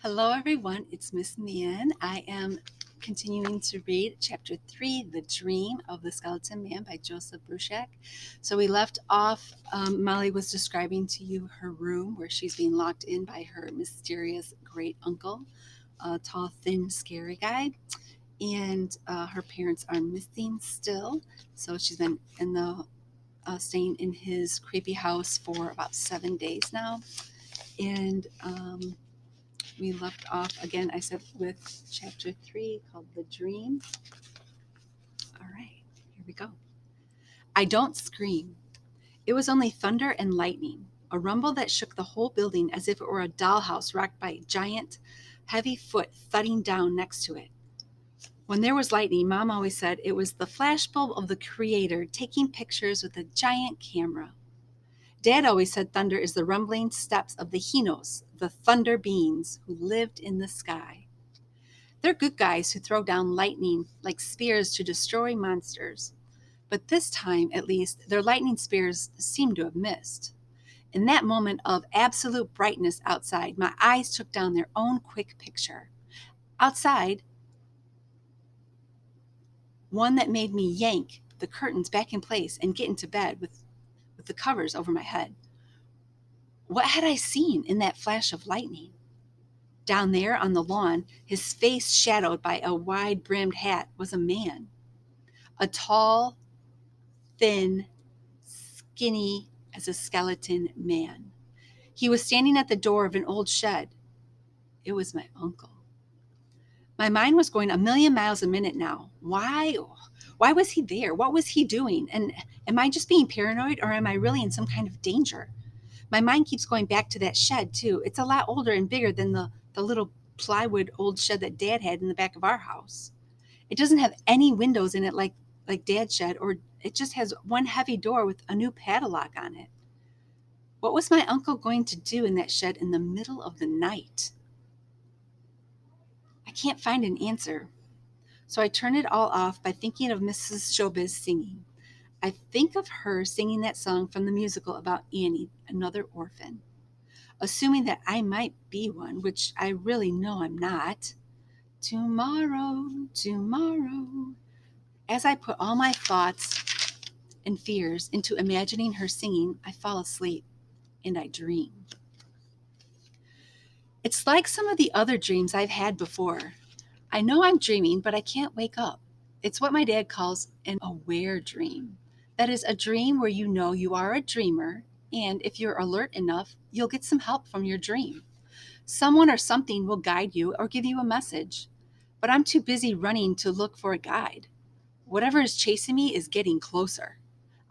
Hello, everyone. It's Miss Mian. I am continuing to read Chapter 3, The Dream of the Skeleton Man by Joseph Bruchac. So we left off, Molly was describing to you her room where she's being locked in by her mysterious great uncle, a tall, thin, scary guy. And her parents are missing still. So she's been staying in his creepy house for about 7 days now. And we left off again, I said, with chapter 3 called The Dream. All right, here we go. I don't scream. It was only thunder and lightning, a rumble that shook the whole building as if it were a dollhouse rocked by a giant, heavy foot thudding down next to it. When there was lightning, Mom always said it was the flashbulb of the Creator taking pictures with a giant camera. Dad always said thunder is the rumbling steps of the Hinos, the thunder beings who lived in the sky. They're good guys who throw down lightning like spears to destroy monsters. But this time, at least, their lightning spears seemed to have missed. In that moment of absolute brightness outside, my eyes took down their own quick picture. Outside, one that made me yank the curtains back in place and get into bed with the covers over my head. What had I seen in that flash of lightning? Down there on the lawn, his face shadowed by a wide-brimmed hat, was a man. A tall, thin, skinny as a skeleton man. He was standing at the door of an old shed. It was my uncle. My mind was going a million miles a minute now. Why? Why was he there? What was he doing? And am I just being paranoid or am I really in some kind of danger? My mind keeps going back to that shed, too. It's a lot older and bigger than the little plywood old shed that Dad had in the back of our house. It doesn't have any windows in it like Dad's shed, or it just has one heavy door with a new padlock on it. What was my uncle going to do in that shed in the middle of the night? I can't find an answer, so I turn it all off by thinking of Mrs. Showbiz singing. I think of her singing that song from the musical about Annie, another orphan, assuming that I might be one, which I really know I'm not. Tomorrow, tomorrow. As I put all my thoughts and fears into imagining her singing, I fall asleep and I dream. It's like some of the other dreams I've had before. I know I'm dreaming, but I can't wake up. It's what my dad calls an aware dream. That is a dream where you know you are a dreamer, and if you're alert enough, you'll get some help from your dream. Someone or something will guide you or give you a message. But I'm too busy running to look for a guide. Whatever is chasing me is getting closer.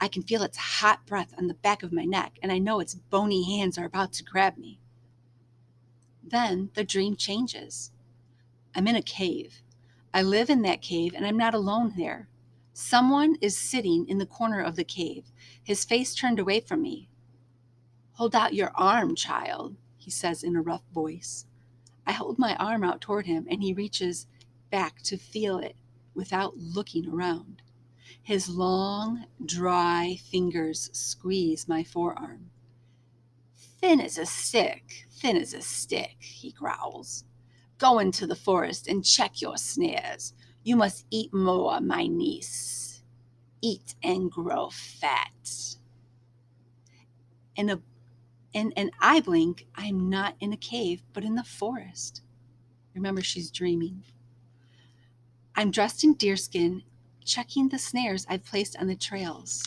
I can feel its hot breath on the back of my neck, and I know its bony hands are about to grab me. Then the dream changes. I'm in a cave. I live in that cave, and I'm not alone there. Someone is sitting in the corner of the cave, his face turned away from me. Hold out your arm, child, he says in a rough voice. I hold my arm out toward him, and he reaches back to feel it without looking around. His long, dry fingers squeeze my forearm. Thin as a stick, he growls. Go into the forest and check your snares. You must eat more, my niece. Eat and grow fat. In a in an eye blink, I'm not in a cave, but in the forest. Remember, she's dreaming. I'm dressed in deerskin, checking the snares I've placed on the trails.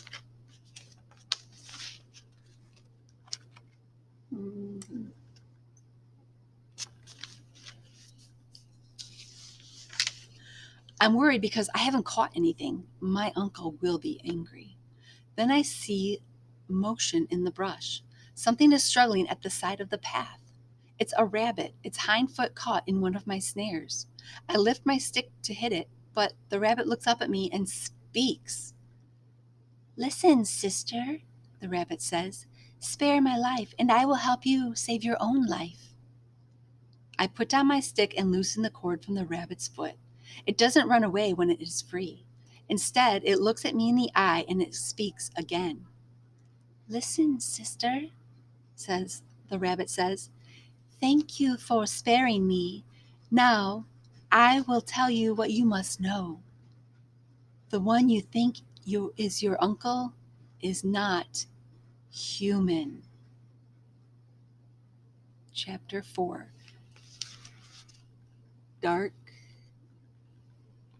I'm worried because I haven't caught anything. My uncle will be angry. Then I see motion in the brush. Something is struggling at the side of the path. It's a rabbit, its hind foot caught in one of my snares. I lift my stick to hit it, but the rabbit looks up at me and speaks. Listen, sister, the rabbit says. Spare my life, and I will help you save your own life. I put down my stick and loosen the cord from the rabbit's foot. It doesn't run away when it is free. Instead, it looks at me in the eye and it speaks again. Listen, sister, says the rabbit says. Thank you for sparing me. Now, I will tell you what you must know. The one you think is your uncle is not human. Chapter 4. Dark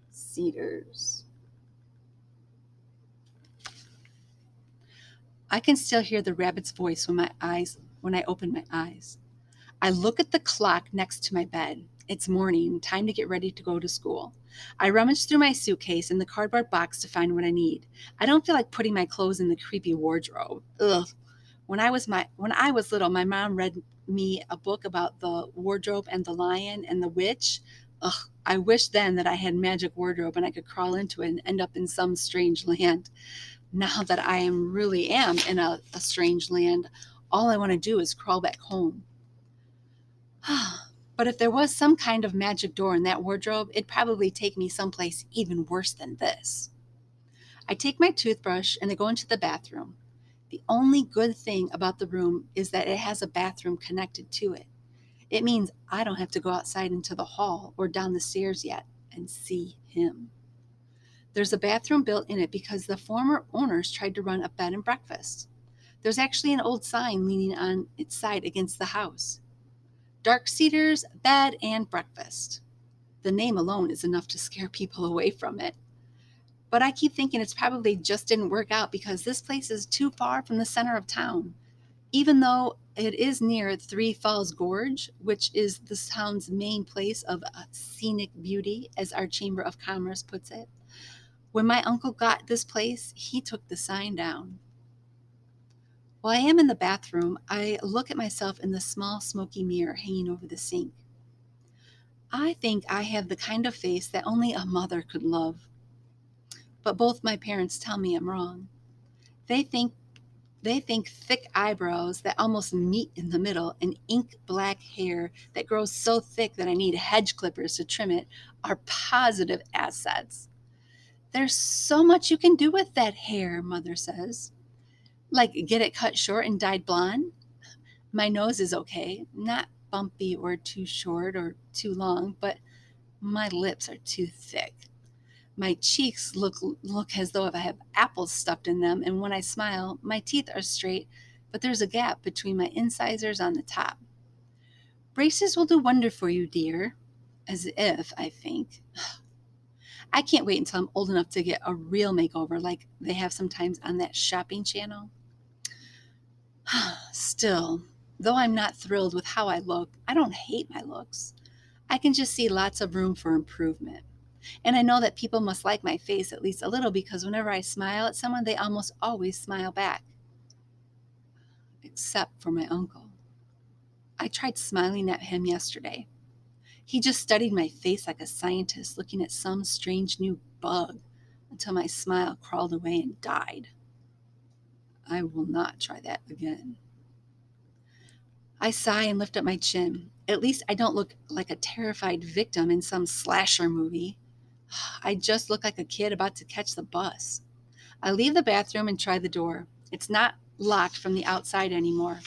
Cedars. I can still hear the rabbit's voice when I open my eyes. I look at the clock next to my bed. It's morning, time to get ready to go to school. I rummage through my suitcase and the cardboard box to find what I need. I don't feel like putting my clothes in the creepy wardrobe. Ugh. When I was little, my mom read me a book about the wardrobe and the lion and the witch. Ugh, I wish then that I had magic wardrobe and I could crawl into it and end up in some strange land. Now that I really am in a strange land, all I want to do is crawl back home. But if there was some kind of magic door in that wardrobe, it'd probably take me someplace even worse than this. I take my toothbrush and I go into the bathroom. The only good thing about the room is that it has a bathroom connected to it. It means I don't have to go outside into the hall or down the stairs yet and see him. There's a bathroom built in it because the former owners tried to run a bed and breakfast. There's actually an old sign leaning on its side against the house. Dark Cedars, Bed and Breakfast. The name alone is enough to scare people away from it. But I keep thinking it's probably just didn't work out because this place is too far from the center of town. Even though it is near Three Falls Gorge, which is the town's main place of scenic beauty, as our Chamber of Commerce puts it. When my uncle got this place, he took the sign down. While I am in the bathroom, I look at myself in the small smoky mirror hanging over the sink. I think I have the kind of face that only a mother could love. But both my parents tell me I'm wrong. They think thick eyebrows that almost meet in the middle and ink black hair that grows so thick that I need hedge clippers to trim it are positive assets. There's so much you can do with that hair, Mother says. Like get it cut short and dyed blonde? My nose is okay, not bumpy or too short or too long, but my lips are too thick. My cheeks look as though if I have apples stuffed in them, and when I smile, my teeth are straight, but there's a gap between my incisors on the top. Braces will do wonder for you, dear. As if, I think. I can't wait until I'm old enough to get a real makeover like they have sometimes on that shopping channel. Still, though I'm not thrilled with how I look, I don't hate my looks. I can just see lots of room for improvement. And I know that people must like my face at least a little because whenever I smile at someone, they almost always smile back, except for my uncle. I tried smiling at him yesterday. He just studied my face like a scientist looking at some strange new bug until my smile crawled away and died. I will not try that again. I sigh and lift up my chin. At least I don't look like a terrified victim in some slasher movie. I just look like a kid about to catch the bus. I leave the bathroom and try the door. It's not locked from the outside anymore.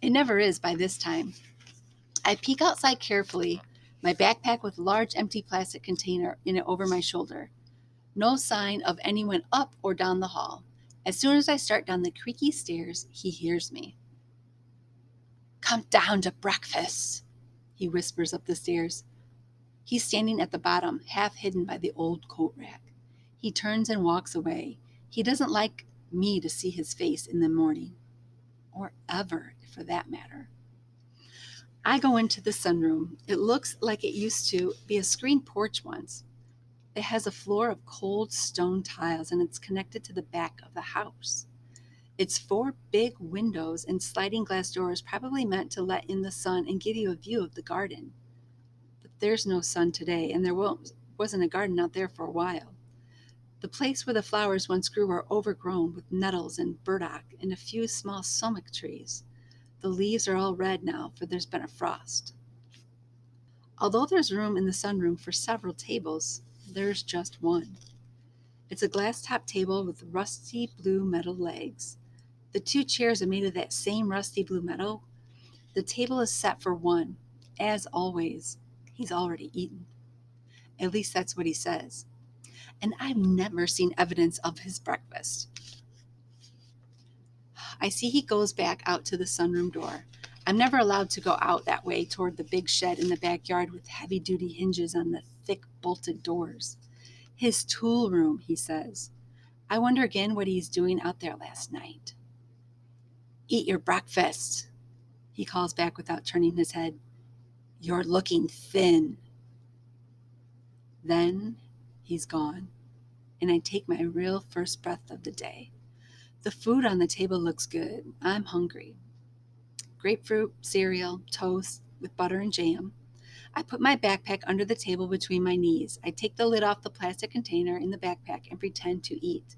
It never is by this time. I peek outside carefully, my backpack with a large empty plastic container in it over my shoulder. No sign of anyone up or down the hall. As soon as I start down the creaky stairs, he hears me. Come down to breakfast, he whispers up the stairs. He's standing at the bottom, half hidden by the old coat rack. He turns and walks away. He doesn't like me to see his face in the morning, or ever, for that matter. I go into the sunroom. It looks like it used to be a screened porch once. It has a floor of cold stone tiles and it's connected to the back of the house. Its four big windows and sliding glass doors probably meant to let in the sun and give you a view of the garden. But there's no sun today, and there wasn't a garden out there for a while. The place where the flowers once grew are overgrown with nettles and burdock and a few small sumac trees. The leaves are all red now, for there's been a frost. Although there's room in the sunroom for several tables, there's just one. It's a glass-top table with rusty blue metal legs. The two chairs are made of that same rusty blue metal, The table is set for one. As always, he's already eaten. At least that's what he says. And I've never seen evidence of his breakfast. I see he goes back out to the sunroom door. I'm never allowed to go out that way toward the big shed in the backyard with heavy-duty hinges on the thick bolted doors. His tool room, he says. I wonder again what he's doing out there last night. Eat your breakfast, he calls back without turning his head. You're looking thin. Then he's gone, and I take my real first breath of the day. The food on the table looks good. I'm hungry. Grapefruit, cereal, toast with butter and jam. I put my backpack under the table between my knees. I take the lid off the plastic container in the backpack and pretend to eat.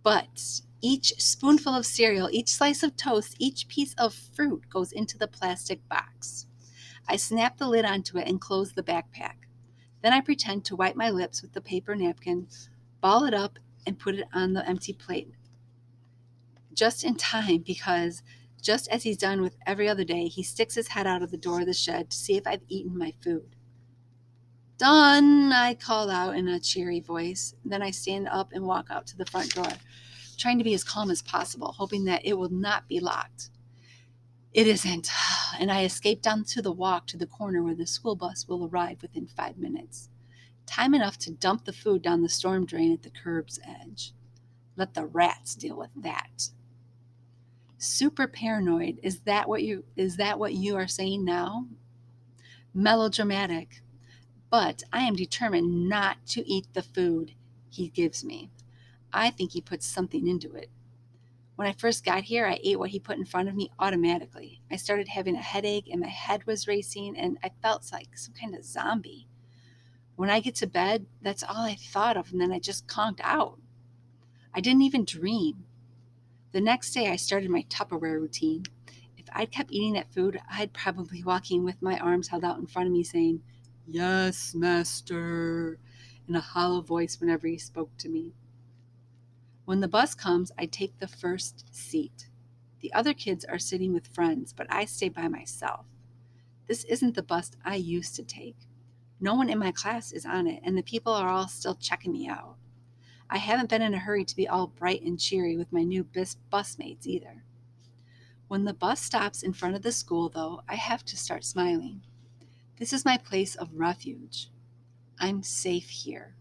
But each spoonful of cereal, each slice of toast, each piece of fruit goes into the plastic box. I snap the lid onto it and close the backpack. Then I pretend to wipe my lips with the paper napkin, ball it up, and put it on the empty plate. Just in time, because just as he's done with every other day, he sticks his head out of the door of the shed to see if I've eaten my food. Done, I call out in a cheery voice. Then I stand up and walk out to the front door, trying to be as calm as possible, hoping that it will not be locked. It isn't, and I escape down to the walk to the corner where the school bus will arrive within 5 minutes. Time enough to dump the food down the storm drain at the curb's edge. Let the rats deal with that. Super paranoid, is that what you are saying now? Melodramatic. But I am determined not to eat the food he gives me. I think he puts something into it. When I first got here, I ate what he put in front of me automatically. I started having a headache and my head was racing and I felt like some kind of zombie. When I get to bed, that's all I thought of, and then I just conked out. I didn't even dream. The next day, I started my Tupperware routine. If I'd kept eating that food, I'd probably be walking with my arms held out in front of me saying, "Yes, master," in a hollow voice whenever he spoke to me. When the bus comes, I take the first seat. The other kids are sitting with friends, but I stay by myself. This isn't the bus I used to take. No one in my class is on it, and the people are all still checking me out. I haven't been in a hurry to be all bright and cheery with my new bus mates either. When the bus stops in front of the school, though, I have to start smiling. This is my place of refuge. I'm safe here.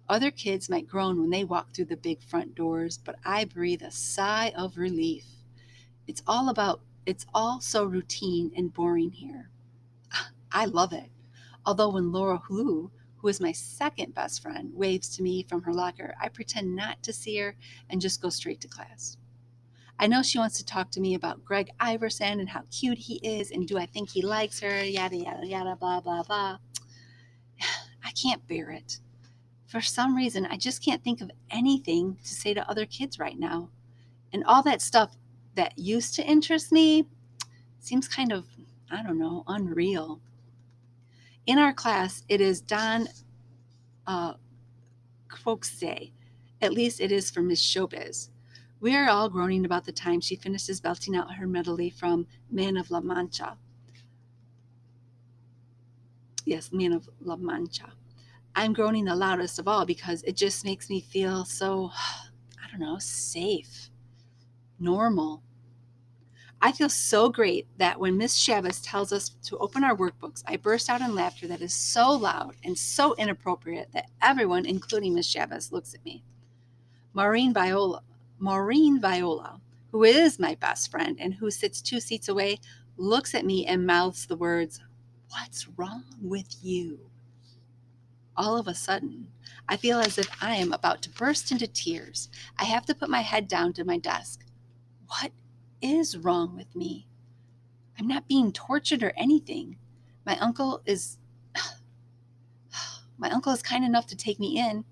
Other kids might groan when they walk through the big front doors, but I breathe a sigh of relief. It's all so routine and boring here. I love it. Although when Laura Hulu, who is my second best friend, waves to me from her locker, I pretend not to see her and just go straight to class. I know she wants to talk to me about Greg Iverson and how cute he is and do I think he likes her, yada, yada, yada, blah, blah, blah. I can't bear it. For some reason, I just can't think of anything to say to other kids right now. And all that stuff that used to interest me seems kind of, I don't know, unreal. In our class, it is Don Quoke's day. At least it is for Miss Showbiz. We are all groaning about the time she finishes belting out her medley from Man of La Mancha. Yes, Man of La Mancha. I'm groaning the loudest of all because it just makes me feel so, I don't know, safe, normal. I feel so great that when Miss Chavez tells us to open our workbooks, I burst out in laughter that is so loud and so inappropriate that everyone, including Miss Chavez, looks at me. Maureen Viola, who is my best friend and who sits 2 seats away, looks at me and mouths the words, "What's wrong with you?" All of a sudden, I feel as if I am about to burst into tears. I have to put my head down to my desk. What is wrong with me? I'm not being tortured or anything. My uncle is my uncle is kind enough to take me in.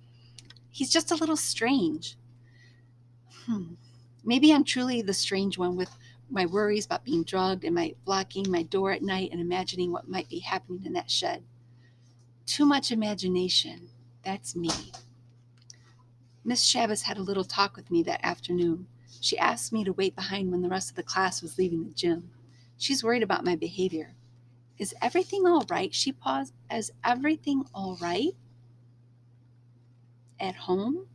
He's just a little strange. Maybe I'm truly the strange one with my worries about being drugged and my blocking my door at night and imagining what might be happening in that shed. Too much imagination. That's me. Miss Chavez had a little talk with me that afternoon. She asked me to wait behind when the rest of the class was leaving the gym. She's worried about my behavior. Is everything all right? She paused. Is everything all right? At home?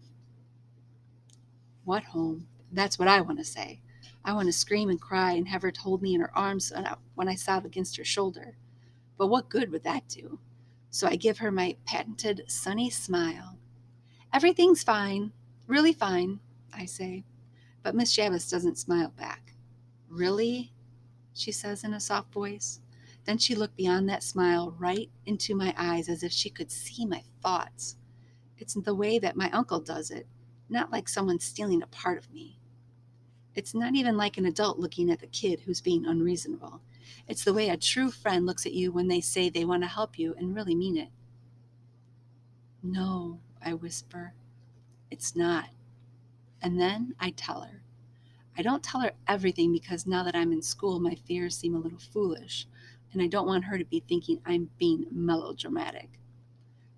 What home? That's what I want to say. I want to scream and cry and have her hold me in her arms when I sob against her shoulder. But what good would that do? So I give her my patented sunny smile. Everything's fine, really fine, I say. But Miss Shabbos doesn't smile back. Really? She says in a soft voice. Then she looked beyond that smile right into my eyes as if she could see my thoughts. It's the way that my uncle does it, not like someone stealing a part of me. It's not even like an adult looking at the kid who's being unreasonable. It's the way a true friend looks at you when they say they want to help you and really mean it. No, I whisper, it's not. And then I tell her. I don't tell her everything because now that I'm in school, my fears seem a little foolish, and I don't want her to be thinking I'm being melodramatic.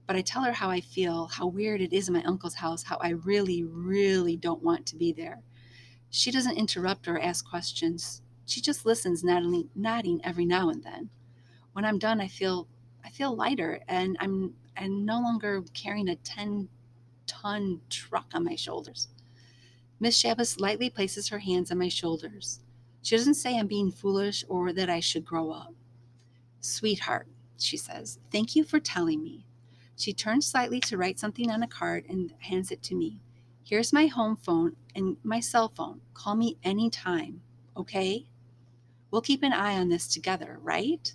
But I tell her how I feel, how weird it is in my uncle's house, how I really, really don't want to be there. She doesn't interrupt or ask questions. She just listens, nodding every now and then. When I'm done, I feel lighter, and I'm no longer carrying a 10-ton truck on my shoulders. Miss Shabbos lightly places her hands on my shoulders. She doesn't say I'm being foolish or that I should grow up. Sweetheart, she says, thank you for telling me. She turns slightly to write something on a card and hands it to me. Here's my home phone and my cell phone. Call me anytime, okay? We'll keep an eye on this together, right?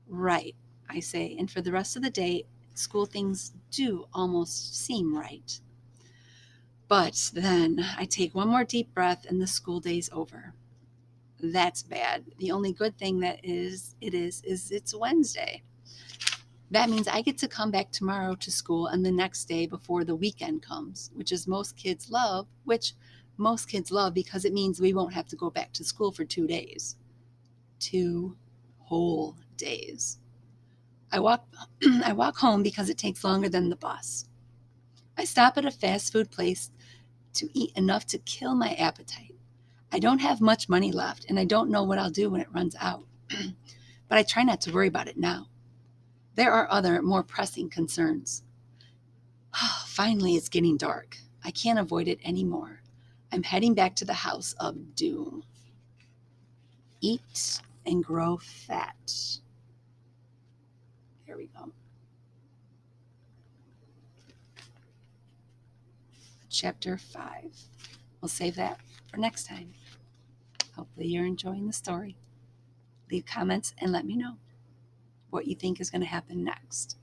Right, I say, and for the rest of the day, school things do almost seem right. But then I take one more deep breath and the school day's over. That's bad. The only good thing is it's Wednesday. That means I get to come back tomorrow to school and the next day before the weekend comes, which most kids love because it means we won't have to go back to school for 2 days. 2 whole days. I walk I walk home because it takes longer than the bus. I stop at a fast food place to eat enough to kill my appetite. I don't have much money left and I don't know what I'll do when it runs out. But I try not to worry about it now. There are other, more pressing concerns. Finally, it's getting dark. I can't avoid it anymore. I'm heading back to the house of doom. Eat and grow fat. There we go. Chapter 5. We'll save that for next time. Hopefully, you're enjoying the story. Leave comments and let me know what you think is going to happen next.